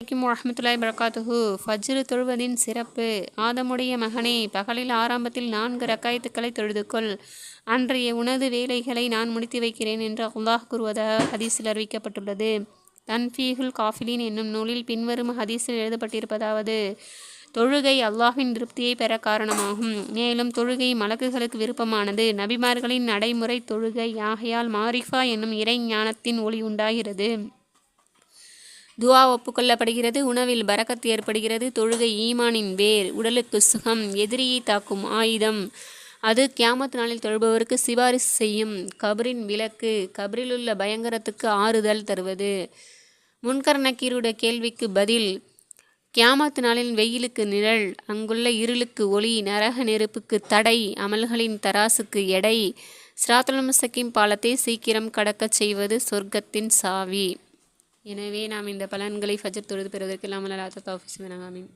வரஹ்மத்துல்லாஹி வபரகாத்துஹு. ஃபஜ்ர் தொழுவதின் சிறப்பு. ஆதமுடைய மகனே, பகலில் ஆரம்பத்தில் 4 ரக்காயத்துக்களை தொழுதுகொள். அன்றைய உனது வேலைகளை நான் முடித்து வைக்கிறேன் என்று அல்லாஹ் கூறுவதாக ஹதீஸில் அறிவிக்கப்பட்டுள்ளது. தன்ஃபீஹுல் காஃபிலின் என்னும் நூலில் பின்வரும் ஹதீஸில் எழுதப்பட்டிருப்பதாவது: தொழுகை அல்லாஹ்வின் திருப்தியை பெற காரணமாகும். மேலும் தொழுகை மலக்குகளுக்கு விருப்பமானது. நபிமார்களின் நடைமுறை தொழுகை ஆகையால் மாரிஃபா என்னும் இறை ஞானத்தின் ஒளி உண்டாகிறது. துஆ ஒப்புக்கொள்ளப்படுகிறது. உணவில் பரக்கத் ஏற்படுகிறது. தொழுகை ஈமானின் வேர். உடலுக்கு சுகம். எதிரியை தாக்கும் ஆயுதம். அது கியாமத் நாளில் தொழுபவருக்கு சிபாரிசு செய்யும். கபரின் விளக்கு. கபரிலுள்ள பயங்கரத்துக்கு ஆறுதல் தருவது. முன்கர் நக்கீருடைய கேள்விக்கு பதில்: கியாமத் நாளில் வெயிலுக்கு நிழல், அங்குள்ள இருளுக்கு ஒளி, நரக நெருப்புக்கு தடை, அமல்களின் தராசுக்கு எடை, சிராத்துல் முஸ்தகீம் பாலத்தை சீக்கிரம் கடக்கச் செய்வது சொர்க்கத்தின் சாவி. எனவே நாம் இந்த பலன்களை ஃபஜ்ர் தொழுது பெறுவதற்கு அல்லாஹ் தௌஃபீக் செய்வானாக. ஆமீன்.